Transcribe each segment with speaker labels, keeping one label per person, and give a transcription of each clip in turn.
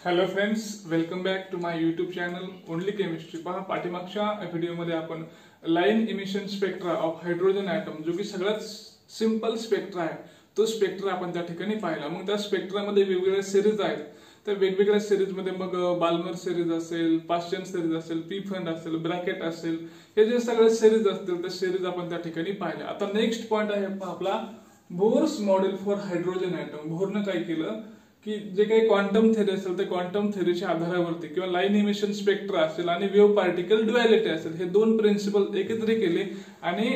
Speaker 1: Hello friends, welcome back to my YouTube channel only chemistry. पहा, पाठीमागच्या व्हिडिओमध्ये आपण line emission spectra of hydrogen atom, जो की सगळ्यात सिंपल स्पेक्ट्रा आहे, तो स्पेक्ट्रा आपण त्या ठिकाणी पाहिला। मग त्या स्पेक्ट्रामध्ये वेगवेगळ्या सिरीज आहेत। त्या वेगवेगळ्या सिरीजमध्ये मग बाल्मर सिरीज असेल, पास्चन सिरीज असेल, पी फंड असेल, ब्रॅकेट असेल, हे जे सगळे सिरीज असतील त्या सिरीज आपण त्या ठिकाणी पाहिल्या। आता नेक्स्ट पॉइंट आहे आपला Bohr's model for hydrogen atom. बोरनं काय केलं की जे काही क्वांटम थेरी असेल ते क्वांटम थेरीच्या आधारावरती किंवा लाईन इमिशन स्पेक्ट्रा असेल आणि वेव्ह पार्टिकल ड्युअलिटी असेल, हे दोन प्रिन्सिपल एकत्र केले आणि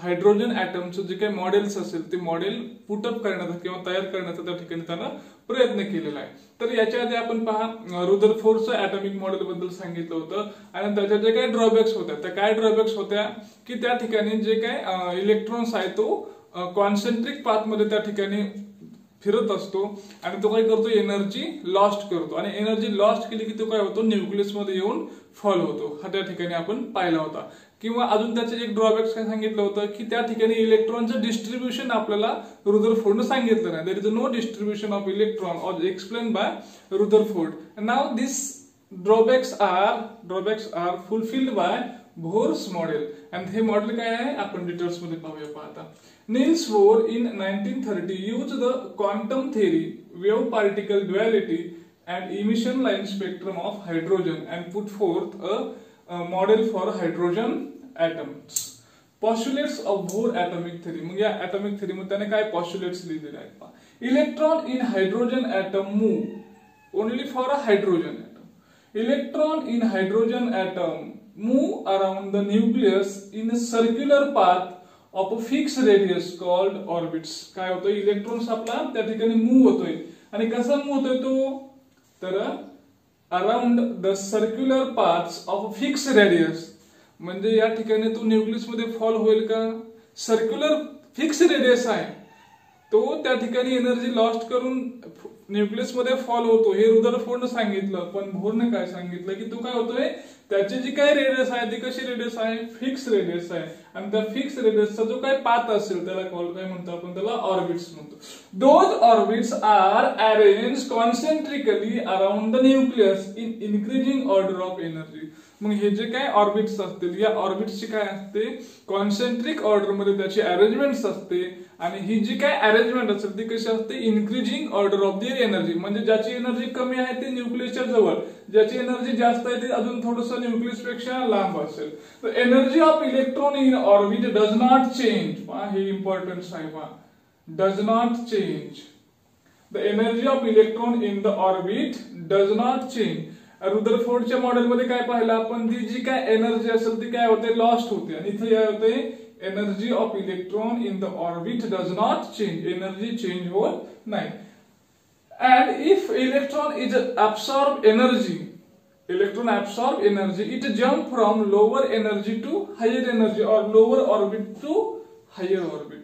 Speaker 1: हायड्रोजन ॲटमचं जे काही मॉडेल्स असेल ते मॉडेल पुटअप करण्याचा किंवा तयार करण्याचा त्या ठिकाणी त्यानं प्रयत्न केलेला आहे। तर याच्या आधी आपण पहा रुदरफोर्डचं ॲटॉमिक मॉडेल बद्दल सांगितलं होतं आणि त्याच्या जे काही ड्रॉबॅक्स होत्या त्या काय ड्रॉबॅक्स होत्या की त्या ठिकाणी जे काय इलेक्ट्रॉन्स आहे तो कॉन्सेंट्रिक पाथमध्ये त्या ठिकाणी फिरत असतो आणि तो काय करतो, एनर्जी लॉस्ट करतो आणि एनर्जी लॉस्ट केली की तो काय होतो, न्यूक्लियस मध्ये येऊन फॉल होतो। हा त्या ठिकाणी आपण पाहिला होता। किंवा अजून त्याचे एक ड्रॉबॅक्स काय सांगितलं होतं की त्या ठिकाणी इलेक्ट्रॉनचं डिस्ट्रीब्युशन आपल्याला रुदरफोर्डनं सांगितलं नाही। There is no distribution of electron or explain by Rutherford. Now this drawbacks are fulfilled by Bohr's model आणि हे मॉडेल काय आहे आपण डिटेल्स मध्ये पाहूया। पाहता Niels Bohr in 1930 used the quantum theory, wave particle duality and emission line spectrum of hydrogen and put forth a model for hydrogen atoms. Postulates of Bohr atomic theory. मग या atomic theory मध्ये त्याने काय postulates लिहिलेले आहेत? Electron in hydrogen atom move only for a hydrogen atom. Electron in hydrogen atom move around the nucleus in a circular path of a fix radius called orbits. काय होतं, electrons आपला त्या ठिकाणी मूव्ह होतोय आणि कसा मूव्ह होतोय तो, तर around the circular paths of fix radius. म्हणजे या ठिकाणी तो न्यूक्लियस मध्ये फॉल होईल का, सर्क्युलर फिक्स रेडियस आहे तो त्या ठिकाणी एनर्जी लॉस्ट करून न्यूक्लियस मध्ये फॉल होतो। हे रुदरफोर्डनं सांगितलं, पण बोरने काय सांगितलं की तो काय होतोय, त्याची जी काय रेडियस आहे ती कशी रेडियस आहे, फिक्स रेडियस आहे आणि त्या फिक्स रेडियसचा जो काय पाथ असेल त्याला काय म्हणतो आपण, त्याला ऑर्बिट्स म्हणतो। Those orbits are arrange concentrically around the nucleus in increasing order of energy. मग हे जे काय ऑर्बिट्स असतील या ऑर्बिट्सची काय असते, कॉन्सेंट्रिक ऑर्डर मध्ये त्याची अरेंजमेंट असते आणि ही जी काय अरेंजमेंट असेल ती कशी असते, increasing order of the energy. म्हणजे ज्याची एनर्जी कमी आहे ते न्यूक्लियसच्या जवळ, ज्याची एनर्जी जास्त आहे ते अजून थोडंसं न्यूक्लियस पेक्षा लांब असेल। तर energy of electron in orbit does not change. हे इम्पॉर्टन्स आहे, does not change. The energy of electron in the orbit does not change. रुदरफोर्डच्या मॉडेलमध्ये काय पाहिलं आपण, ती जी काय एनर्जी असेल ती काय होते, लॉस्ट होते आणि इथे काय होते, energy of electron in the orbit does not change, energy change होत नाही। And if electron is absorb energy, electron absorb energy, it jump from lower energy to higher energy or lower orbit to higher orbit.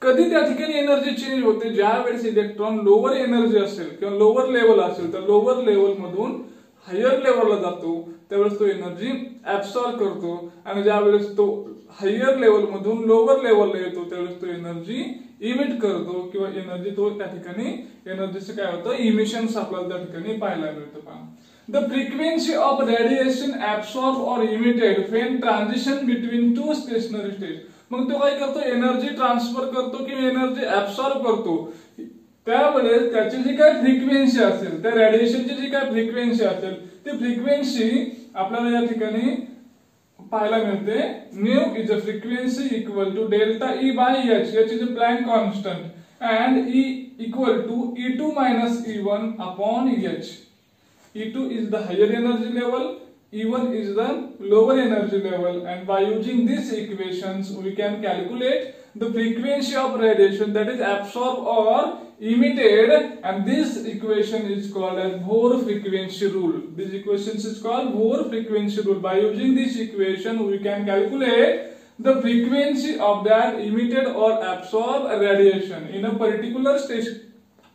Speaker 1: कधी त्या ठिकाणी energy change होते, ज्या वेळेस electron lower energy असेल किंवा लोअर लेवल असेल तर लोअर लेवल मधून हायर लेवलला जातो त्यावेळेस तो एनर्जी ऍब्सॉर्ब करतो आणि ज्या वेळेस तो हायर लेवल मधून लोअर लेवलला येतो त्यावेळेस तो एनर्जी इमिट करतो किंवा एनर्जी तो त्या ठिकाणी एनर्जीचं काय होतं, इमिशन्स आपल्याला त्या ठिकाणी पाहायला मिळतं। पहा, the frequency of radiation absorb or emitted when transition between two stationary stage. मग तो काय करतो, एनर्जी ट्रान्सफर करतो किंवा एनर्जी ऍब्सॉर्ब करतो। त्यावेळेस त्याची जी काय फ्रिक्वेन्सी असेल, त्या रेडिएशनची जी काय फ्रिक्वेन्सी असेल ती फ्रिक्वेन्सी आपल्याला या ठिकाणी पाहायला मिळते। Mu is a frequency equal to delta E by h, h is a Planck constant and E equal to E2 minus E1 upon H. E2 is the higher energy level, E1 is the lower energy level, and by using these equations we can calculate the frequency of radiation that is absorbed or emitted, and this equation is called as Bohr frequency rule. This equation is called Bohr frequency rule. By using this equation we can calculate the frequency of that emitted or absorbed radiation in a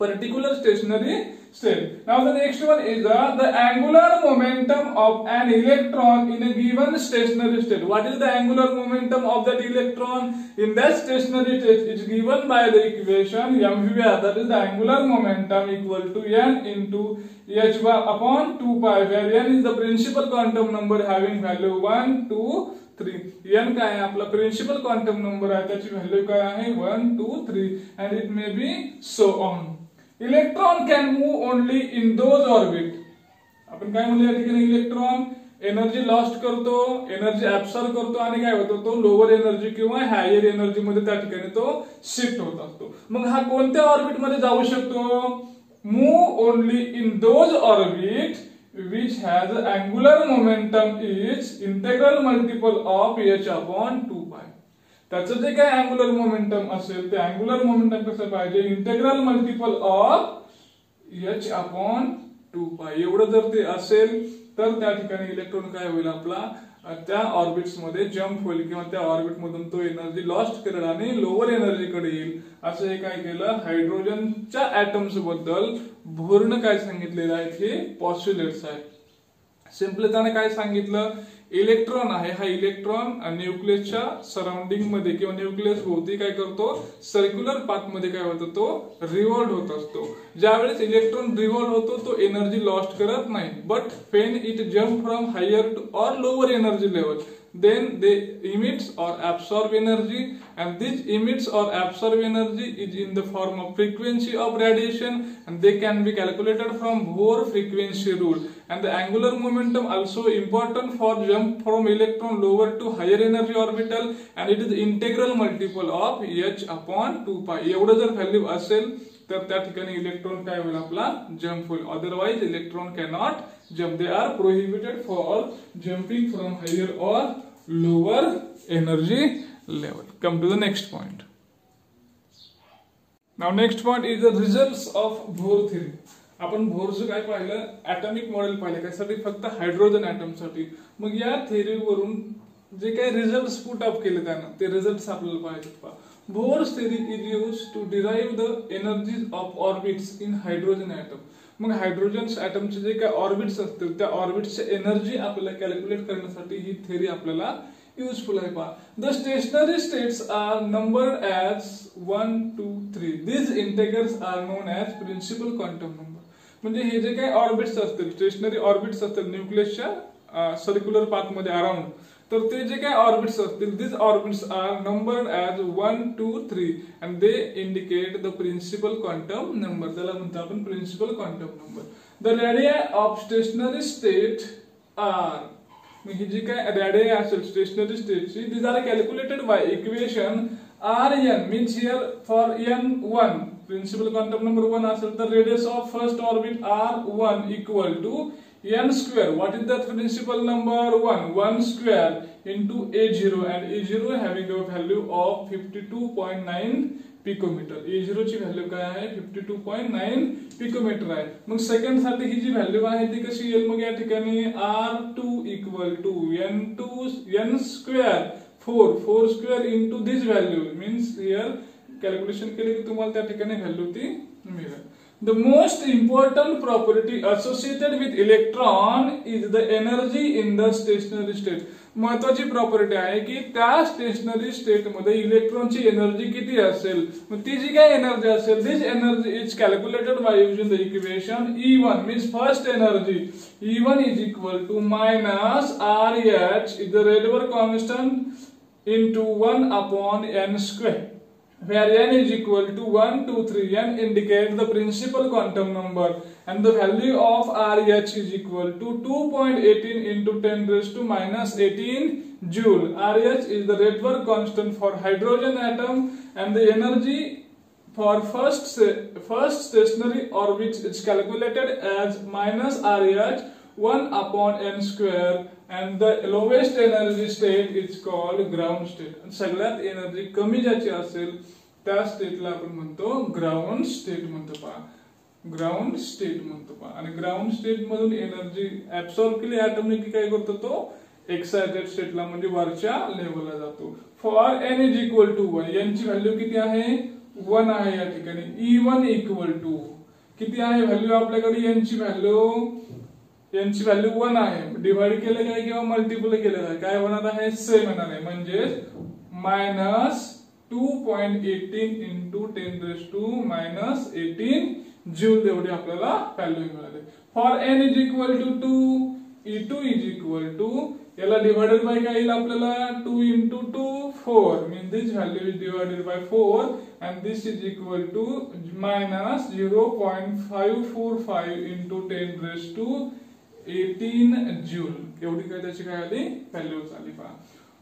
Speaker 1: particular stationary state. Now the next one is the angular momentum of an electron in a given stationary state. What is the angular momentum of that electron in that stationary state is given by the equation mvr, that is the angular momentum equal to n into h upon 2 pi, where n is the principal quantum number having value 1, 2, 3. n काय आहे आपला principal quantum number आहे, त्याची value काय आहे 1, 2, 3 and it may be so on. Electron can move only in those orbit. आपण काय म्हणलं या ठिकाणी, इलेक्ट्रॉन एनर्जी लॉस्ट करतो, एनर्जी ऍब्सॉर्ब करतो आणि काय होतो, तो लोअर एनर्जी किंवा हायर एनर्जी मध्ये त्या ठिकाणी तो शिफ्ट होत असतो. मग हा कोणत्या ऑर्बिट मध्ये जाऊ शकतो, move only in those orbit which has angular momentum is integral multiple of h upon 2 pi. त्याचं जे काय अँग्युलर मोमेंटम असेल ते अँग्युलर मोमेंटम कसं पाहिजे, integral multiple of h upon 2 पाय. एवढं जर ते असेल तर त्या ठिकाणी इलेक्ट्रॉन काय होईल आपला त्या ऑर्बिट्स मध्ये जंप होईल किंवा त्या ऑर्बिट मधून तो एनर्जी लॉस्ट करेल आणि लोअर एनर्जी कडे येईल. असं हे काय केलं, हायड्रोजनच्या ऍटम्स बद्दल बोर्न काय सांगितलेलं आहे, हे पॉस्ट्युलेट्स आहे. सिंपली त्याने काय सांगितलं, इलेक्ट्रॉन आहे, हा इलेक्ट्रॉन न्यूक्लियसच्या सराउंडिंग मध्ये किंवा न्यूक्लियस भोवती काय करतो, सर्क्युलर पाथ मध्ये काय होतो, तो रिव्हॉल्व होत असतो. ज्यावेळेस इलेक्ट्रॉन रिव्हॉल्व होतो तो एनर्जी लॉस्ट करत नाही, but when it jump from higher to or lower energy level then they emits or absorb energy, and this emits or absorb energy is in the form of frequency of radiation, and they can be calculated from Bohr frequency rule. And the angular momentum also important for jump from electron lower to higher energy orbital, and it is the integral multiple of h upon 2 pi. एवढं जर value असेल तर त्या ठिकाणी electron काय होईल आपला jump होईल. Otherwise electron cannot jump. They are prohibited for jumping from higher or lower energy level. Come to the next point. Now next point is the results of Bohr theory. आपण बोरचं काय पाहिलं, atomic model पाहिलं कशासाठी, फक्त hydrogen atom साठी. मग या थेअरीवरून जे काही रिझल्ट्स पुट अप केले त्यानं ते रिझल्ट्स आपल्याला पाहिजेत. Bohr's theory is used to derive the energies of orbits in hydrogen atom. मग हायड्रोजन ऍटमचे जे काही ऑर्बिट्स असतील त्या ऑर्बिट्सची एनर्जी आपल्याला कॅल्क्युलेट करण्यासाठी ही थेअरी आपल्याला युजफुल आहे. पहा, the stationary states are numbered as 1, 2, 3. These integers are known as principal quantum number. म्हणजे हे जे काही ऑर्बिट्स असतील, स्टेशनरी ऑर्बिट्स असतील न्यूक्लियसच्या सर्क्युलर पाथ मध्ये अराउंड, तर ते जे काही ऑर्बिट्स असतील, these orbits are numbered as 1, 2, 3 and they indicate the principal quantum number. त्याला म्हणतो आपण principal quantum number. The radii of stationary state are, ही जी काय radii असेल स्टेशनरी स्टेटची, these are calculated by equation Rn, means here for n1 principal quantum number 1 असेल तर radius of first orbit R1 equal to n square. What is that principal number? 1 square into a0, and a0 having a value of 52.9 picometer. a0 ची value काय आहे 52.9 picometre आहे. मग second साठी ही जी value आहे ती कशी येईल, मग या ठिकाणी r2 equal to n square 4 square into this value, means here calculation केले की तुम्हाला त्या ठिकाणी व्हॅल्यू ती मिळेल. The most important property associated with electron is the energy in the stationary state. महत्वाची प्रॉपर्टी आहे की त्या स्टेशनरी स्टेट मध्ये इलेक्ट्रॉनची एनर्जी किती असेल. मग ती जी काही एनर्जी असेल, this energy is calculated by using the equation E1, means first energy. E1 is equal to minus RH is the Rydberg constant into 1 upon n square, where n is equal to 1, 2, 3. n indicates the principal quantum number, and the value of RH is equal to 2.18 into 10 raised to minus 18 joule. RH is the Rydberg constant for hydrogen atom, and the energy for first stationary orbit is calculated as minus RH 1 upon n square, and the lowest energy state is called ground state. सगळ्यात energy कमी ज्याची असेल त्या स्टेटला आपण म्हणतो ground state म्हणतो. पहा, ground state म्हणतो. पहा, आणि ग्राउंड स्टेट मधून एनर्जी ऍब्सॉर्ब केली ऍटमने की काय करतो, तो एक्साइटेड स्टेटला म्हणजे वरच्या लेवलला जातो. For n is equal to 1, n ची व्हॅल्यू किती आहे 1 आहे या ठिकाणी. E1 इक्वल टू किती आहे व्हॅल्यू आपल्याकडे, यांची व्हॅल्यू 1 आहे. डिवाइड केलं काय किंवा मल्टिप्लाय केलं काय, काय होणार आहे, सेम येणार आहे. म्हणजे -2.18 इंटू 10⁻⁻18 जूल एवढी आपल्याला व्हॅल्यू मिळाली. For n is equal to 2, E2 is equal to, याला डिवाइडेड बाय काय येईल आपल्याला, 2 into 2 4, mean this value is divided by 4 and this is equal to -0.545 into 10⁻18 joule एवढी काय त्याची काय आली व्हॅल्यू आली. पहा,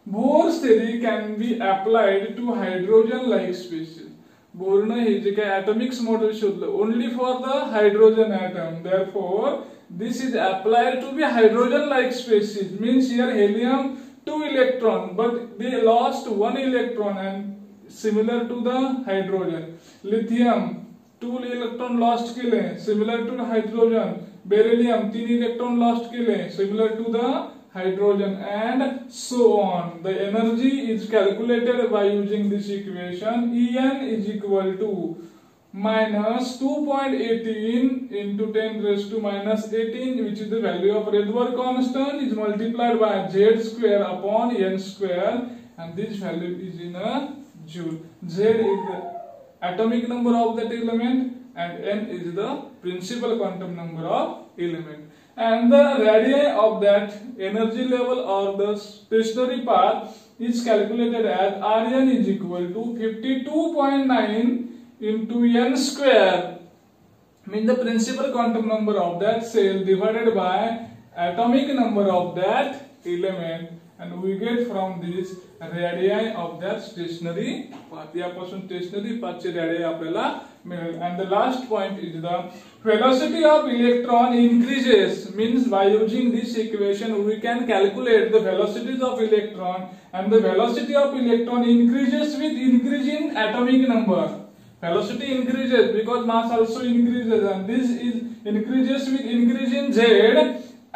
Speaker 1: Bohr's theory can be applied to hydrogen like species. बोरनं हे जे काय atomic model शोधलं only for the hydrogen atom. Therefore, this is applied to be hydrogen like species. Means here helium 2 electron, but they lost 1 electron and similar to the hydrogen. Lithium 2 electron lost केले similar to the hydrogen. Beryllium 3 electron lost केले similar to the hydrogen, and so on. The energy is calculated by using this equation. En is equal to -2.18 into 10⁻⁻18, which is the value of Rydberg constant, is multiplied by Z square upon N square, and this value is in a joule. Z is the atomic number of that element and N is the principal quantum number of element. And the radii of that energy level or the stationary path is calculated as Rn is equal to 52.9 into n square, mean the principal quantum number of that cell divided by atomic number of that element, and we get from this radii of that stationary path. यापासून stationary path चे radii आपल्याला मिळेल. And the last point is the velocity of electron increases, means by using this equation we can calculate the velocities of electron, and the velocity of electron increases with increase in atomic number. Velocity increases because mass also increases, and this is increases with increase in Z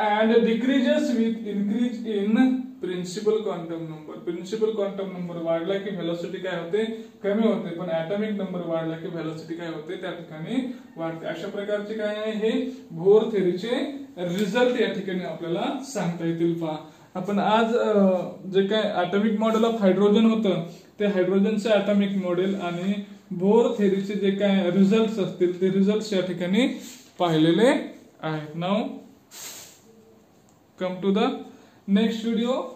Speaker 1: and decreases with increase in principal quantum number. Principal quantum number वाढला की velocity काय होते, कमी होते, पण atomic number वाढला की velocity काय होते, त्या ठिकाणी वाढते. अशा प्रकारचे काय आहे हे बोर थेअरीचे रिझल्ट या ठिकाणी आपल्याला सांगता येतील. पहा, आपण आज जे काय ॲटॉमिक मॉडेल ऑफ हायड्रोजन होतं ते हायड्रोजनचे ॲटॉमिक मॉडेल आणि बोर थेअरीचे जे काय रिझल्ट असतील ते रिझल्ट या ठिकाणी पाहिलेले आहेत. Now come to the next video.